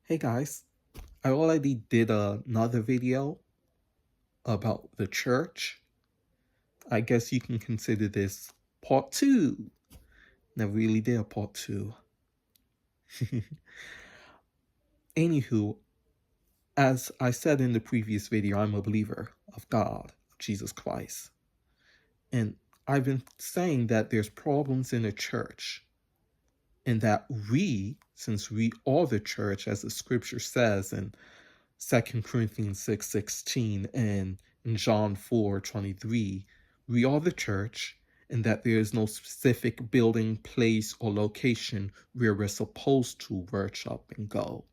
Hey guys, I already did another video about the church. I guess you can consider this part 2. Never really did a part 2. Anywho, as I said in the previous video, I'm a believer of God, of Jesus Christ. And I've been saying that there's problems in the church and that since we are the church, as the scripture says in 2 Corinthians 6:16 and in John 4:23, we are the church, and that there is no specific building, place, or location where we're supposed to worship and go.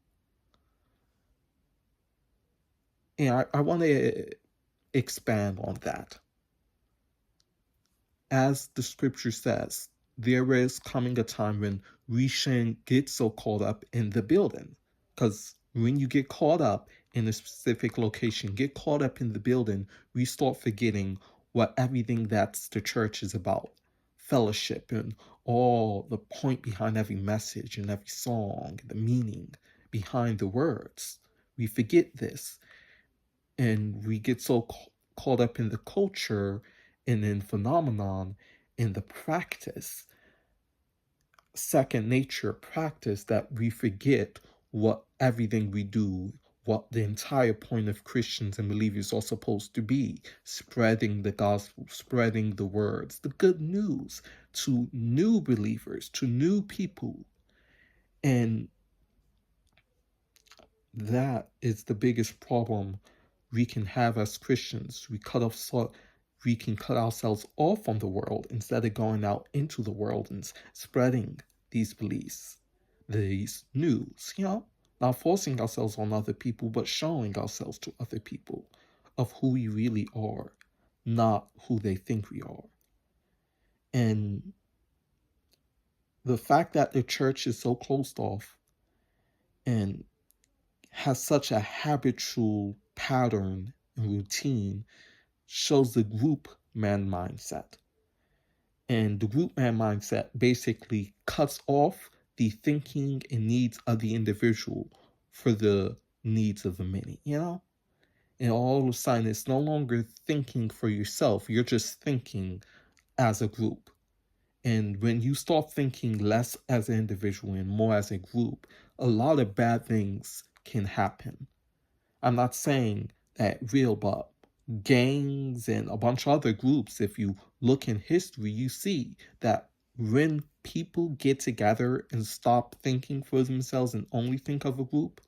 And I want to expand on that. As the scripture says, there is coming a time when we shouldn't get so caught up in the building. Because when you get caught up in a specific location, get caught up in the building, we start forgetting what everything that's the church is about. Fellowship and all the point behind every message and every song, the meaning behind the words. We forget this and we get so caught up in the culture and in phenomenon, in the practice, second nature practice, that we forget what everything we do, what the entire point of Christians and believers are supposed to be: spreading the gospel, spreading the words, the good news to new believers, to new people. And that is the biggest problem we can have as Christians. We can cut ourselves off from the world instead of going out into the world and spreading these beliefs, these news, not forcing ourselves on other people, but showing ourselves to other people of who we really are, not who they think we are. And the fact that the church is so closed off and has such a habitual pattern and routine shows the group man mindset. And the group man mindset basically cuts off the thinking and needs of the individual for the needs of the many, And all of a sudden, it's no longer thinking for yourself. You're just thinking as a group. And when you start thinking less as an individual and more as a group, a lot of bad things can happen. I'm not saying that real, but gangs and a bunch of other groups, if you look in history, you see that when people get together and stop thinking for themselves and only think of a group,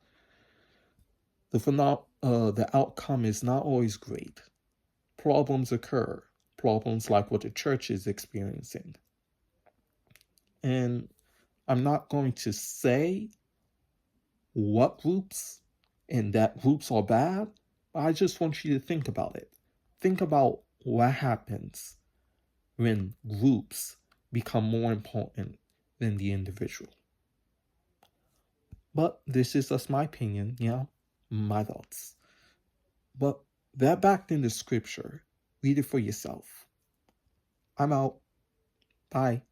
the outcome is not always great. Problems occur, problems like what the church is experiencing. And I'm not going to say what groups and that groups are bad, but I just want you to think about it. Think about what happens when groups become more important than the individual. But this is just my opinion, my thoughts. But that backed in the scripture. Read it for yourself. I'm out. Bye.